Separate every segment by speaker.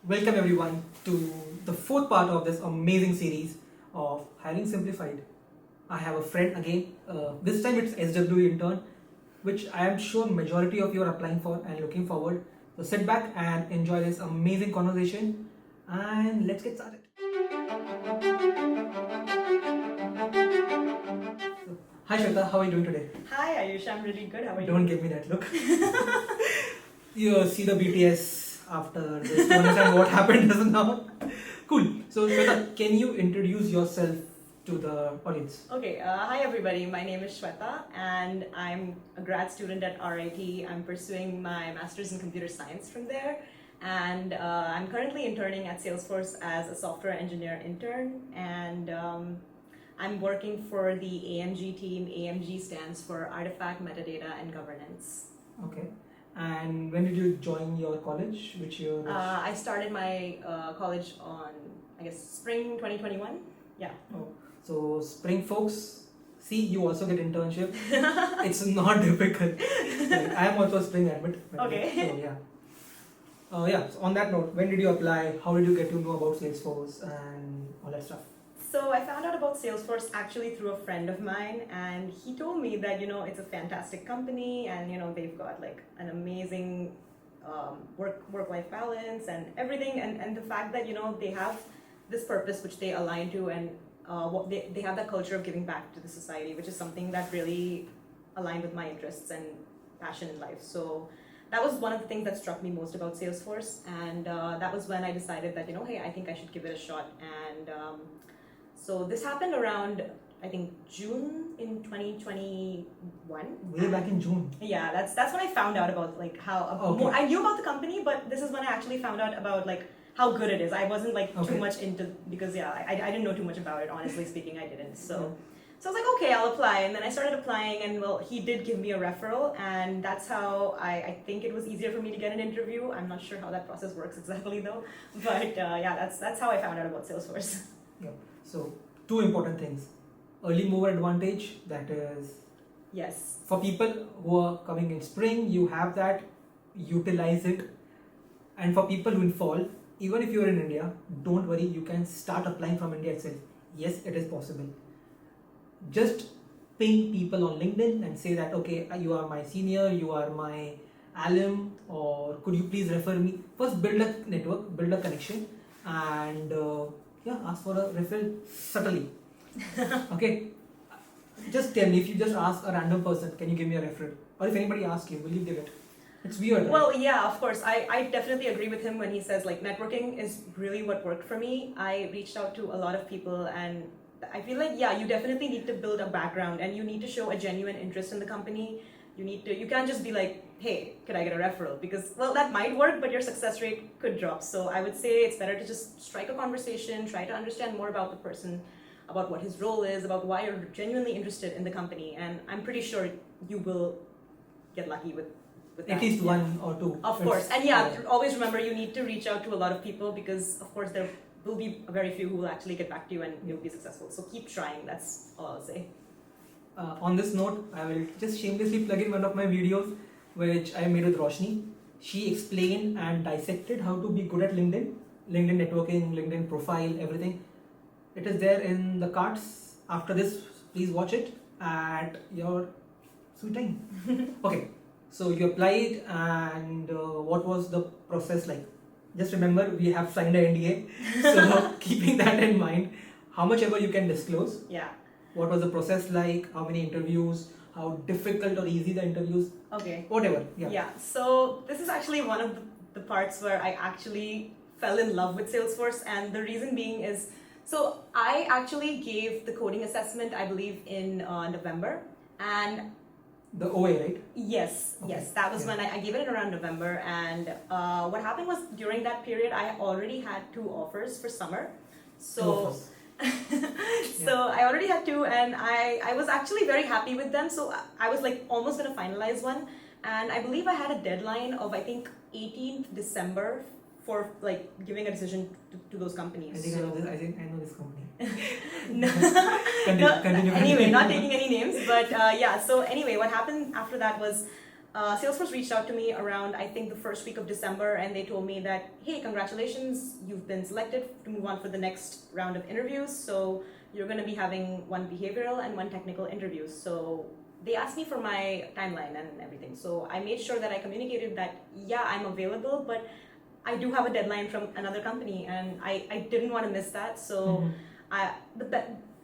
Speaker 1: Welcome everyone to the fourth part of this amazing series of Hiring Simplified. I have a friend again. This time it's SWE Intern, which I am sure majority of you are applying for and looking forward. So sit back and enjoy this amazing conversation and let's get started. So, hi Shweta, how are you doing today?
Speaker 2: Hi Aayush, I'm really good. How are you?
Speaker 1: Don't give me that look. You see the BTS after this to understand what happened just now. Cool. So Shweta, can you introduce yourself to the audience?
Speaker 2: Okay, hi everybody. My name is Shweta and I'm a grad student at RIT. I'm pursuing my master's in computer science from there. And I'm currently interning at Salesforce as a software engineer intern. And I'm working for the AMG team. AMG stands for Artifact, Metadata, and Governance.
Speaker 1: Okay. And when did you join your college? Which year?
Speaker 2: I started my college on, I guess, spring 2021. Yeah.
Speaker 1: Oh, so spring folks, see you also get internship. It's not difficult. Like, I am also a spring admit.
Speaker 2: Okay.
Speaker 1: So yeah. So on that note, when did you apply? How did you get to know about Salesforce and all that stuff?
Speaker 2: So I found out about Salesforce actually through a friend of mine, and he told me that it's a fantastic company, and they've got like an amazing work-life balance and everything, and the fact that they have this purpose which they align to, and what they have that culture of giving back to the society, which is something that really aligned with my interests and passion in life. So that was one of the things that struck me most about Salesforce, and that was when I decided that hey, I think I should give it a shot. And so this happened around, I think, June in 2021.
Speaker 1: Way back in June.
Speaker 2: Yeah, that's when I found out about like how
Speaker 1: Okay.
Speaker 2: I knew about the company, but this is when I actually found out about like how good it is. I wasn't like
Speaker 1: Okay.
Speaker 2: too much into, because I didn't know too much about it. Honestly speaking, I didn't. So I was like, okay, I'll apply, and then I started applying, and well, he did give me a referral, and that's how I think it was easier for me to get an interview. I'm not sure how that process works exactly though, but yeah, that's how I found out about Salesforce.
Speaker 1: Yeah. So two important things. Early mover advantage, that is
Speaker 2: Yes.
Speaker 1: for people who are coming in spring, you have that, utilize it. And for people who in fall, even if you're in India, don't worry, you can start applying from India itself. Yes, it is possible. Just ping people on LinkedIn and say that, okay, you are my senior, you are my alum, or could you please refer me? First, build a network, build a connection, and ask for a referral subtly. Okay, just tell me, if you just ask a random person, can you give me a referral? Or if anybody asks you, will you give it? It's weird, right?
Speaker 2: Well, yeah, of course. I definitely agree with him when he says like networking is really what worked for me. I reached out to a lot of people, and I feel like, yeah, you definitely need to build a background, and you need to show a genuine interest in the company. You can't just be like, hey, could I get a referral? Because, well, that might work, but your success rate could drop. So I would say it's better to just strike a conversation, try to understand more about the person, about what his role is, about why you're genuinely interested in the company. And I'm pretty sure you will get lucky with that.
Speaker 1: At least one or two.
Speaker 2: Of course. And always remember, you need to reach out to a lot of people, because of course there will be very few who will actually get back to you and you'll be successful. So keep trying. That's all I'll say.
Speaker 1: On this note, I will just shamelessly plug in one of my videos which I made with Roshni. She explained and dissected how to be good at LinkedIn networking, LinkedIn profile, everything. It is there in the cards. After this, please watch it at your sweet time. Okay, so you applied, and what was the process like? Just remember, we have signed an NDA, so keeping that in mind, how much ever you can disclose.
Speaker 2: Yeah.
Speaker 1: What was the process like? How many interviews? How difficult or easy the interviews?
Speaker 2: Okay.
Speaker 1: Whatever.
Speaker 2: Yeah. So this is actually one of the parts where I actually fell in love with Salesforce, and the reason being is, so I actually gave the coding assessment, I believe, in November, and
Speaker 1: The OA, right?
Speaker 2: yes,
Speaker 1: Okay.
Speaker 2: yes, that was
Speaker 1: Yeah.
Speaker 2: when I gave it in around November, and what happened was, during that period I already had 2 offers for summer. So
Speaker 1: Two of us.
Speaker 2: so I already had 2, and I was actually very happy with them. So I was like almost going to finalize one, and I believe I had a deadline of, I think, 18th December for like giving a decision to those companies.
Speaker 1: I think I know this company.
Speaker 2: No.
Speaker 1: Continue.
Speaker 2: Anyway, not taking any names, but yeah. So anyway, what happened after that was, Salesforce reached out to me around, I think, the first week of December, and they told me that, hey, congratulations, you've been selected to move on for the next round of interviews. So you're going to be having one behavioral and one technical interview. So they asked me for my timeline and everything. So I made sure that I communicated that, yeah, I'm available, but I do have a deadline from another company, and I didn't want to miss that. So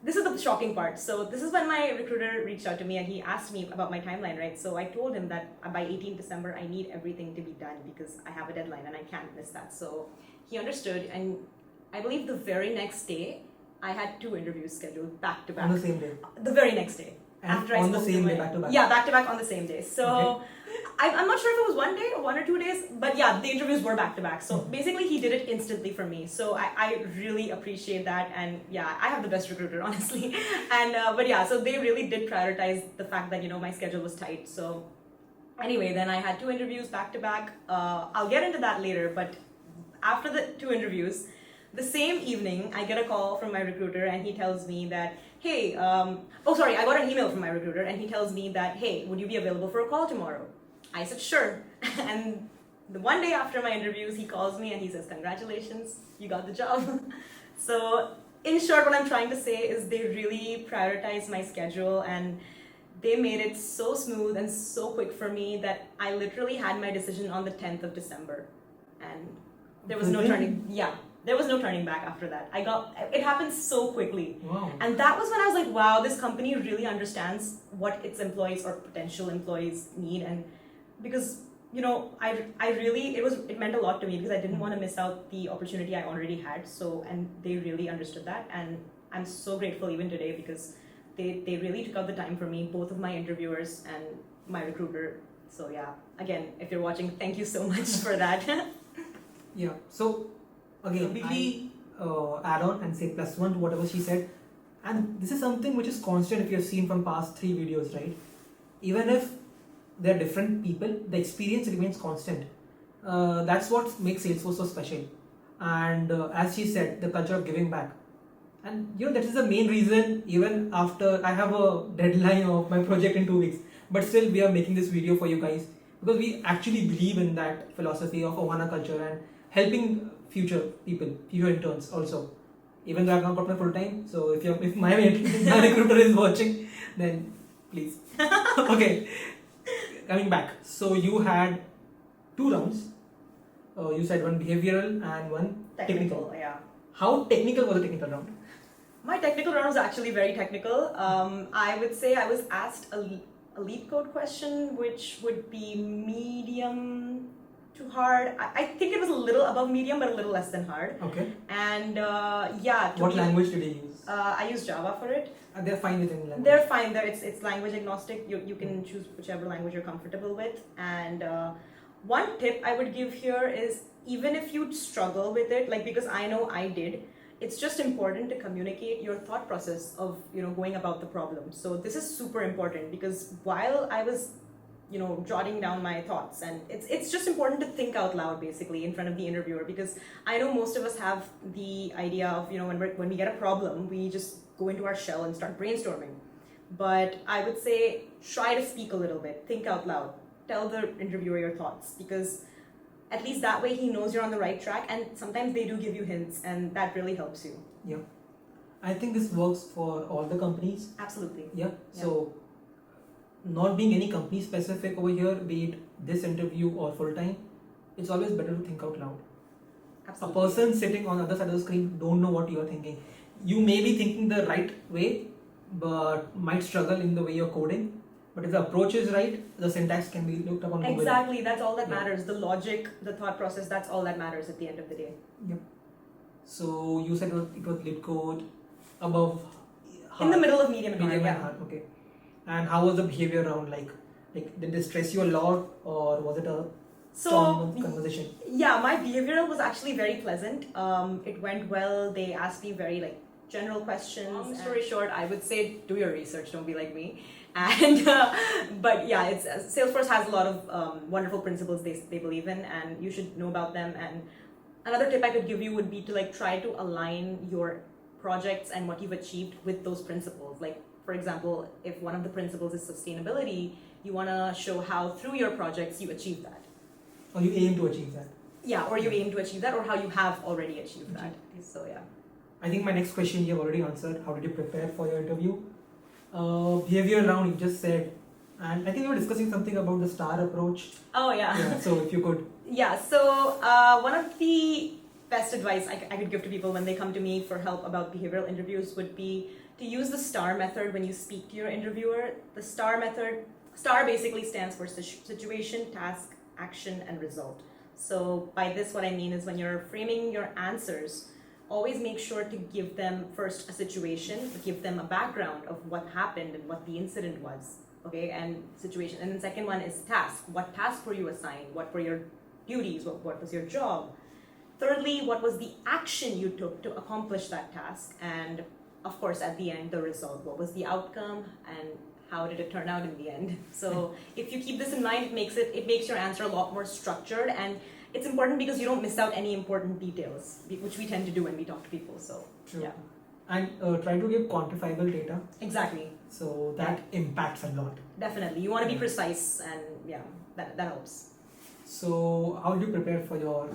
Speaker 2: this is the shocking part. So this is when my recruiter reached out to me and he asked me about my timeline, right? So I told him that by 18 December, I need everything to be done because I have a deadline and I can't miss that. So he understood, and I believe the very next day, I had 2 interviews scheduled back to back.
Speaker 1: On the same day?
Speaker 2: The very next day.
Speaker 1: And
Speaker 2: after
Speaker 1: on
Speaker 2: I
Speaker 1: the
Speaker 2: spoke
Speaker 1: same
Speaker 2: to
Speaker 1: day,
Speaker 2: my,
Speaker 1: back to back?
Speaker 2: Yeah, back to back on the same day. So
Speaker 1: Okay.
Speaker 2: I'm not sure if it was 1 day or 1 or 2 days, but yeah, the interviews were back to back. So basically he did it instantly for me. So I really appreciate that. And yeah, I have the best recruiter, honestly. And but yeah, so they really did prioritize the fact that, you know, my schedule was tight. So anyway, then I had 2 interviews back to back. I'll get into that later, but after the 2 interviews, the same evening, I get a call from my recruiter and he tells me that, hey, I got an email from my recruiter and he tells me that, hey, would you be available for a call tomorrow? I said, sure. And the one day after my interviews, he calls me and he says, congratulations, you got the job. So in short, what I'm trying to say is they really prioritized my schedule and they made it so smooth and so quick for me that I literally had my decision on the 10th of December. And there was no turning back after that. It happened so quickly.
Speaker 1: Wow.
Speaker 2: And that was when I was like, wow, this company really understands what its employees or potential employees need. And because, you know, it meant a lot to me because I didn't want to miss out the opportunity I already had. So, and they really understood that. And I'm so grateful even today because they really took out the time for me, both of my interviewers and my recruiter. So yeah, again, if you're watching, thank you so much for that.
Speaker 1: Yeah. So again, completely add on and say +1 to whatever she said. And this is something which is constant if you have seen from past 3 videos, right? Even if they're different people, the experience remains constant. That's what makes Salesforce so special. And as she said, the culture of giving back. And you know, that is the main reason, even after I have a deadline of my project in 2 weeks, but still we are making this video for you guys because we actually believe in that philosophy of Ohana culture and helping future people, future interns also. Even though I've not got my full time, so if my recruiter is watching, then please. Okay, coming back. So you had 2 rounds. You said one behavioral and one technical.
Speaker 2: Yeah.
Speaker 1: How technical was the technical round?
Speaker 2: My technical round was actually very technical. I would say I was asked a lead code question, which would be medium to hard. I think it was a little above medium, but a little less than hard.
Speaker 1: Okay.
Speaker 2: And
Speaker 1: What language did you use?
Speaker 2: I used Java for it.
Speaker 1: They're fine with any language.
Speaker 2: They're fine. It's language agnostic. You can choose whichever language you're comfortable with. And one tip I would give here is even if you struggle with it, like because I know I did, it's just important to communicate your thought process of, you know, going about the problem. So this is super important because while I was, you know, jotting down my thoughts, and it's just important to think out loud basically in front of the interviewer, because I know most of us have the idea of, you know, when we get a problem, we just go into our shell and start brainstorming. But I would say try to speak a little bit, think out loud, tell the interviewer your thoughts, because at least that way he knows you're on the right track, and sometimes they do give you hints and that really helps you.
Speaker 1: Yeah. I think this works for all the companies.
Speaker 2: Absolutely.
Speaker 1: Yeah. So not being any company specific over here, be it this interview or full time, it's always better to think out loud.
Speaker 2: Absolutely.
Speaker 1: A person sitting on the other side of the screen don't know what you are thinking. You may be thinking the right way, but might struggle in the way you're coding. But if the approach is right, the syntax can be looked up on Google.
Speaker 2: Exactly, that's all that matters. The logic, the thought process, that's all that matters at the end of the day.
Speaker 1: Yep. So you said it was lead code above hard.
Speaker 2: In the middle of medium and hard,
Speaker 1: Medium
Speaker 2: yeah.
Speaker 1: and hard, okay. And how was the behavior round like? Like, did they stress you a lot, or was it a strong conversation?
Speaker 2: Yeah, my behavioral was actually very pleasant. It went well. They asked me very general questions. Long story short, I would say do your research. Don't be like me. And but yeah, Salesforce has a lot of wonderful principles they believe in, and you should know about them. And another tip I could give you would be to try to align your projects and what you've achieved with those principles. Like, for example, if one of the principles is sustainability, you want to show how through your projects you achieve that.
Speaker 1: Or you aim to achieve that.
Speaker 2: Yeah, or you aim to achieve that, or how you have already achieved that. So yeah.
Speaker 1: I think my next question you have already answered. How did you prepare for your interview? Behavior round, you just said. And I think you were discussing something about the STAR approach.
Speaker 2: Oh yeah.
Speaker 1: So if you could.
Speaker 2: Yeah, so one of the best advice I could give to people when they come to me for help about behavioral interviews would be to use the STAR method when you speak to your interviewer. The STAR method, STAR basically stands for situation, task, action, and result. So by this, what I mean is when you're framing your answers, always make sure to give them first a situation, give them a background of what happened and what the incident was, okay, and situation. And then second one is task. What task were you assigned? What were your duties? What was your job? Thirdly, what was the action you took to accomplish that task? And of course, at the end, the result. What was the outcome and how did it turn out in the end? So if you keep this in mind, it makes your answer a lot more structured, and it's important because you don't miss out any important details, which we tend to do when we talk to people. So
Speaker 1: True.
Speaker 2: Yeah.
Speaker 1: And try to give quantifiable data.
Speaker 2: Exactly.
Speaker 1: So that impacts a lot.
Speaker 2: Definitely. You want to be precise, and yeah, that helps.
Speaker 1: So how do you prepare for your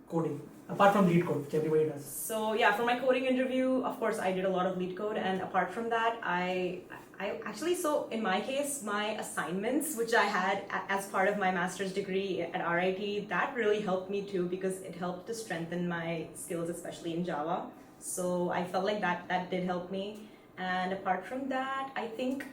Speaker 1: coding? Apart from lead code, which everybody does.
Speaker 2: So yeah, for my coding interview, of course, I did a lot of lead code, and apart from that, I actually, so in my case, my assignments, which I had as part of my master's degree at RIT, that really helped me too, because it helped to strengthen my skills, especially in Java. So I felt like that did help me. And apart from that, I think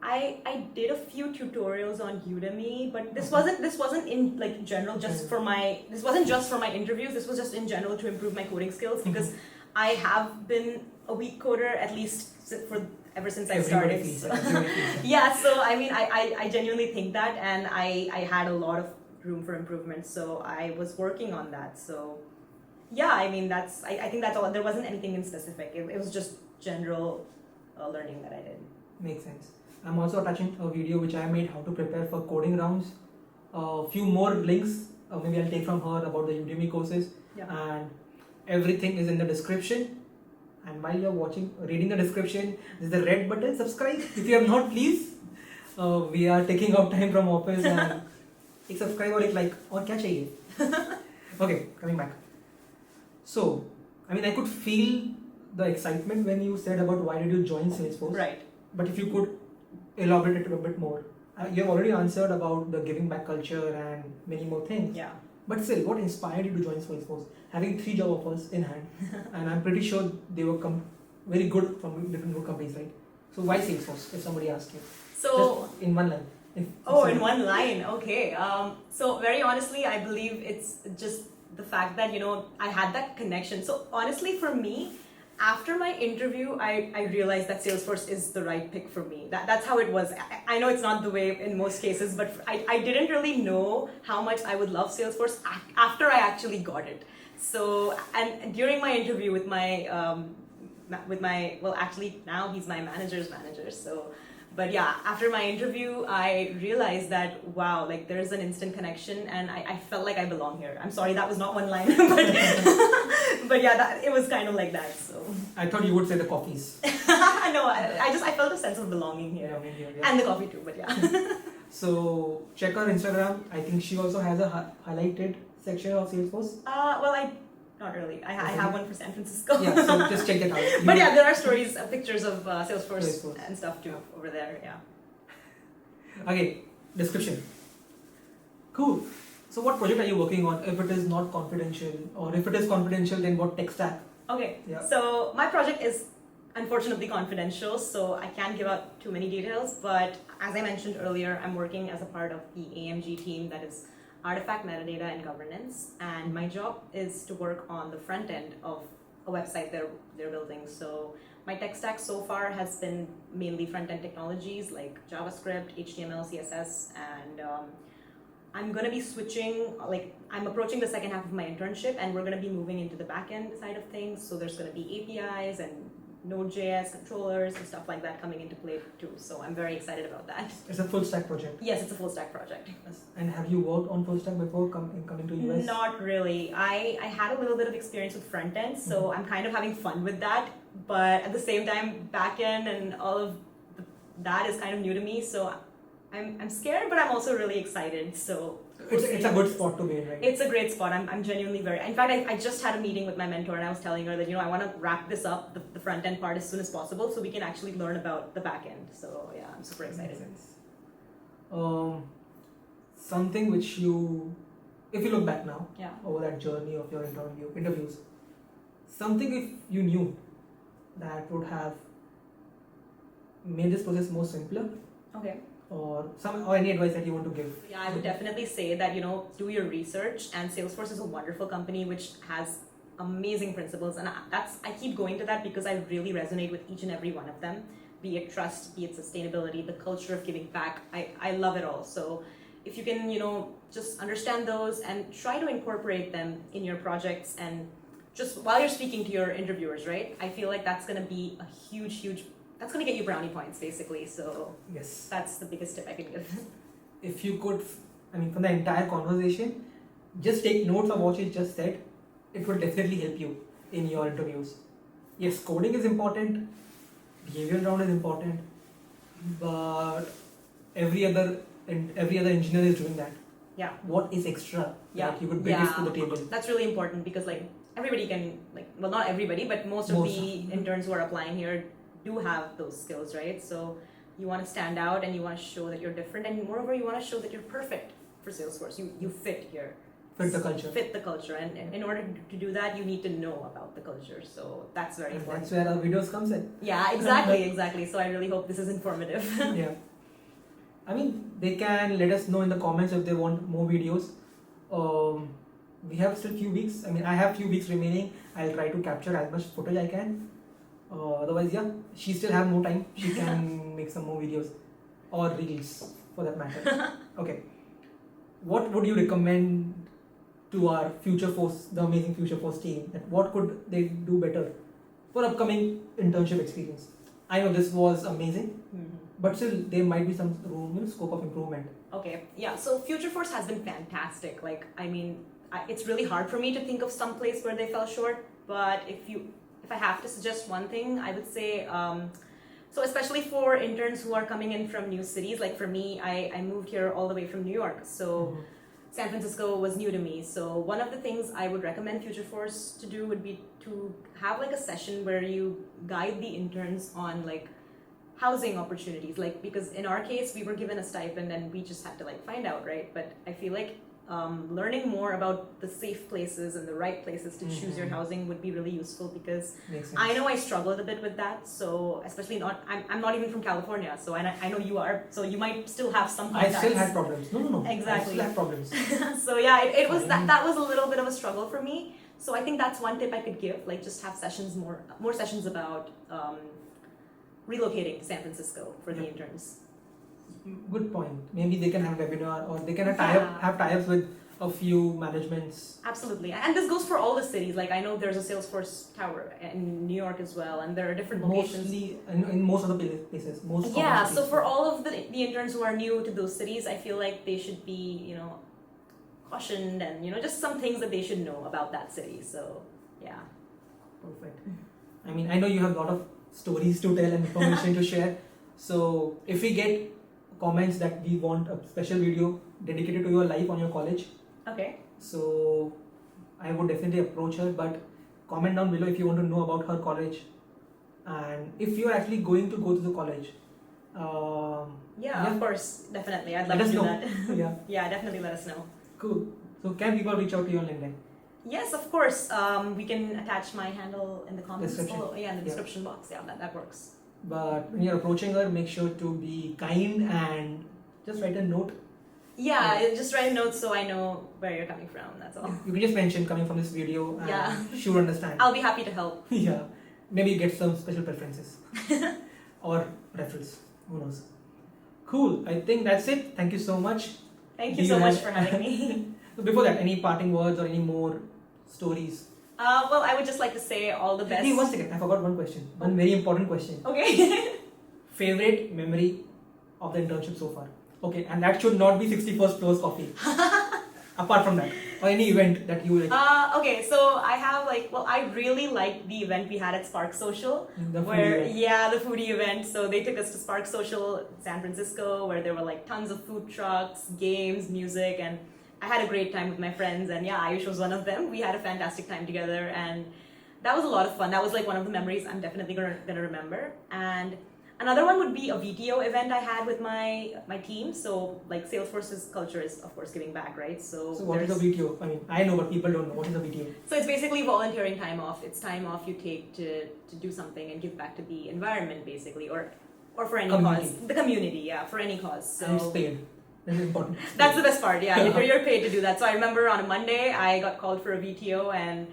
Speaker 2: I did a few tutorials on Udemy, but this wasn't in like general this wasn't just for my interviews. This was just in general to improve my coding skills, because I have been a weak coder at least ever since I started. Yeah, so I mean, I genuinely think that, and I had a lot of room for improvement. So I was working on that. So yeah, I mean, I think that's all. There wasn't anything in specific. It was just general learning that I did.
Speaker 1: Makes sense. I'm also attaching a video which I made how to prepare for coding rounds. A few more links, maybe I'll take from her about the Udemy courses.
Speaker 2: Yeah.
Speaker 1: And everything is in the description. And while you're reading the description, there's the red button, subscribe. If you have not, please. We are taking out time from office and एक subscribe और एक like और क्या चाहिए? Okay, coming back. So, I mean, I could feel the excitement when you said about why did you join Salesforce.
Speaker 2: Right.
Speaker 1: But if you could elaborate it a bit more. You have already answered about the giving back culture and many more things.
Speaker 2: Yeah.
Speaker 1: But still, what inspired you to join Salesforce? Having 3 job offers in hand, and I'm pretty sure they were very good from different good companies, right? So why Salesforce? If somebody asks you.
Speaker 2: So
Speaker 1: just in one line.
Speaker 2: in one line. Okay. So very honestly, I believe it's just the fact that I had that connection. So honestly, for me, after my interview, I realized that Salesforce is the right pick for me. That's how it was. I know it's not the way in most cases, but I didn't really know how much I would love Salesforce after I actually got it. So, and during my interview with my, well, actually now he's my manager's manager. So, but yeah, after my interview, I realized that, wow, like there's an instant connection, and I felt like I belong here. I'm sorry, that was not one line, but yeah, it was kind of like that. So
Speaker 1: I thought you would say the coffees.
Speaker 2: No, I felt a sense of belonging here, and the coffee too. But yeah.
Speaker 1: So check her Instagram. I think she also has a highlighted section of Salesforce.
Speaker 2: Not really. I have one for San Francisco.
Speaker 1: Yeah, so just check that out.
Speaker 2: But yeah, there are stories, pictures of Salesforce and stuff too over there. Yeah.
Speaker 1: Okay, description. Cool. So what project are you working on? If it is not confidential, or if it is confidential, then what tech stack?
Speaker 2: Okay.
Speaker 1: Yeah.
Speaker 2: So my project is unfortunately confidential, so I can't give out too many details. But as I mentioned earlier, I'm working as a part of the AMG team, that is Artifact Metadata and Governance, and my job is to work on the front end of a website they're building. So my tech stack so far has been mainly front end technologies like JavaScript, HTML, CSS, and I'm going to be switching, I'm approaching the second half of my internship, and we're going to be moving into the back end side of things. So there's going to be APIs and Node.js controllers and stuff like that coming into play too. So I'm very excited about that.
Speaker 1: It's a full stack project.
Speaker 2: Yes, it's a full stack project.
Speaker 1: And have you worked on full stack before coming to US?
Speaker 2: Not really. I had a little bit of experience with front end, so I'm kind of having fun with that. but at the same time, backend and all of that is kind of new to me. So I'm scared, but I'm also really excited. So
Speaker 1: it's a good spot to be in, right?
Speaker 2: it's a great spot. I'm genuinely very. In fact, I just had a meeting with my mentor, and I was telling her that I want to wrap this up, the front end part, as soon as possible, so we can actually learn about the back end. So yeah, I'm super excited.
Speaker 1: Makes sense. Something which you, if you look back now,
Speaker 2: Yeah.
Speaker 1: over that journey of your interviews, something if you knew that would have made this process more simpler,
Speaker 2: Okay.
Speaker 1: or any advice that you want to give.
Speaker 2: Yeah, I would definitely say that, do your research, and Salesforce is a wonderful company which has amazing principles, and I keep going to that because I really resonate with each and every one of them, be it trust, be it sustainability, the culture of giving back. I love it all. So if you can, just understand those and try to incorporate them in your projects, and just while you're speaking to your interviewers, right? I feel like that's going to be a huge that's going to get you brownie points, basically. So
Speaker 1: Yes.
Speaker 2: that's the biggest tip I can give.
Speaker 1: If you could, from the entire conversation, just take notes of what you just said. It will definitely help you in your interviews. Yes, coding is important, behavior round is important, but every other engineer is doing that.
Speaker 2: Yeah.
Speaker 1: What is extra
Speaker 2: Yeah.
Speaker 1: that you could bring it to the table?
Speaker 2: That's really important because everybody can, well, not everybody, but most of the interns who are applying here do have those skills, right? So you want to stand out and you want to show that you're different, and moreover you want to show that you're perfect for Salesforce. You fit here.
Speaker 1: Fit the culture.
Speaker 2: Fit the culture, and in order to do that, you need to know about the culture. So that's very important.
Speaker 1: That's where our videos comes in.
Speaker 2: Yeah, exactly. So I really hope this is informative.
Speaker 1: Yeah. They can let us know in the comments if they want more videos. We have still few weeks. I have few weeks remaining. I'll try to capture as much footage I can. Otherwise, yeah, she still have more time. She can make some more videos or reels for that matter. Okay. What would you recommend to our Futureforce, the amazing Futureforce team? That what could they do better for upcoming internship experience? I know this was amazing, but still there might be some room, scope of improvement.
Speaker 2: Okay, yeah. So Futureforce has been fantastic. It's really hard for me to think of some place where they fell short. But if I have to suggest one thing, I would say, so especially for interns who are coming in from new cities, like for me, I moved here all the way from New York. So San Francisco was new to me. So one of the things I would recommend Futureforce to do would be to have a session where you guide the interns on housing opportunities. Because in our case, we were given a stipend and we just had to find out, right? But I feel learning more about the safe places and the right places to choose your housing would be really useful, because I know I struggled a bit with that. So especially I'm not even from California, so I know you are, so you might still have some contacts.
Speaker 1: I still had problems. No.
Speaker 2: Exactly.
Speaker 1: I still had problems.
Speaker 2: So yeah, it was that was a little bit of a struggle for me. So I think that's one tip I could give, just have sessions, more sessions about relocating to San Francisco for the interns.
Speaker 1: Good point. Maybe they can have a webinar, or they can have tie-ups with a few managements.
Speaker 2: Absolutely, and this goes for all the cities. I know there's a Salesforce tower in New York as well, and there are different locations.
Speaker 1: Mostly in most of the places.
Speaker 2: Yeah, so for all of the interns who are new to those cities, I feel like they should be, cautioned, and just some things that they should know about that city. So yeah.
Speaker 1: Perfect. I know you have a lot of stories to tell and information to share. So if we get comments that we want a special video dedicated to your life on your college,
Speaker 2: okay,
Speaker 1: so I would definitely approach her, but comment down below if you want to know about her college, and if you're actually going to go to the college.
Speaker 2: Of course, definitely, I'd love to do that.
Speaker 1: Yeah,
Speaker 2: definitely let us know.
Speaker 1: Cool. So can people reach out to you on LinkedIn?
Speaker 2: Yes, of course. We can attach my handle in the comments below. Yeah, in the description box. Yeah, that works.
Speaker 1: But when you're approaching her, make sure to be kind and just write a note.
Speaker 2: Yeah, just write a note so I know where you're coming from. That's all.
Speaker 1: You can just mention coming from this video, and she will understand.
Speaker 2: I'll be happy to help.
Speaker 1: Yeah, maybe get some special preferences or referrals. Who knows? Cool. I think that's it. Thank you so much.
Speaker 2: Thank you so much for having me.
Speaker 1: So before that, any parting words or any more stories?
Speaker 2: Well, I would just like to say all the best.
Speaker 1: Hey, 1 second. I forgot one question. One very important question.
Speaker 2: Okay.
Speaker 1: Favorite memory of the internship so far? Okay, and that should not be 61st floors coffee. Apart from that, or any event that you like.
Speaker 2: Okay, so I have I really liked the event we had at Spark Social.
Speaker 1: The foodie
Speaker 2: Where,
Speaker 1: event.
Speaker 2: yeah, the foodie event. So they took us to Spark Social in San Francisco, where there were like tons of food trucks, games, music, and I had a great time with my friends. And yeah, Aayush was one of them. We had a fantastic time together, and that was a lot of fun. That was like one of the memories I'm definitely gonna remember. And another one would be a VTO event I had with my team. So like Salesforce's culture is of course giving back, right?
Speaker 1: So what is a VTO? I mean, I know, but people don't know. What is a VTO?
Speaker 2: So it's basically volunteering time off. It's time off you take to do something and give back to the environment, basically, or for any
Speaker 1: Community.
Speaker 2: cause. The community, yeah, for any cause. So
Speaker 1: And it's paid. That is important.
Speaker 2: that's the best part, yeah. You're paid to do that. So I remember on a Monday, I got called for a VTO, and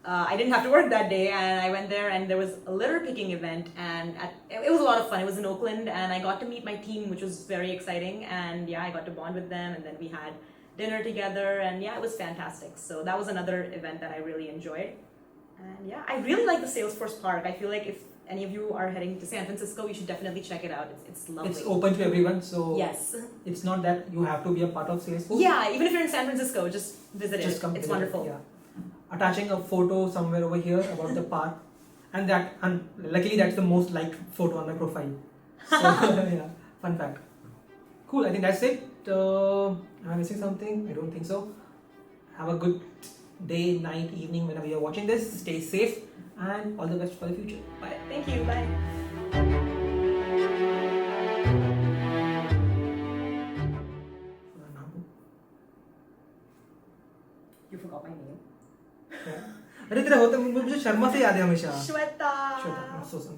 Speaker 2: I didn't have to work that day, and I went there, and there was a litter picking event, and it was a lot of fun. It was in Oakland, and I got to meet my team, which was very exciting, and yeah, I got to bond with them, and then we had dinner together, and yeah, it was fantastic. So that was another event that I really enjoyed, and yeah, I really like the Salesforce Park. I feel like if any of you are heading to San Francisco, you should definitely check it out. It's lovely.
Speaker 1: It's open to everyone, so
Speaker 2: yes.
Speaker 1: It's not that you have to be a part of Salesforce.
Speaker 2: Yeah, even if you're in San Francisco, just visit
Speaker 1: Just
Speaker 2: it.
Speaker 1: come.
Speaker 2: It's
Speaker 1: visit it,
Speaker 2: wonderful.
Speaker 1: Yeah. Attaching a photo somewhere over here about the park, and luckily that's the most liked photo on my profile. So yeah, fun fact. Cool. I think that's it. Am I missing something? I don't think so. Have a good day, night, evening whenever you're watching this. Stay safe and all the best for the future. Bye.
Speaker 2: Thank you. Bye. You forgot my name.
Speaker 1: अरे तेरा होता मुझे शर्मा से याद है हमेशा.
Speaker 2: Shweta.
Speaker 1: Shweta. I'm so sorry.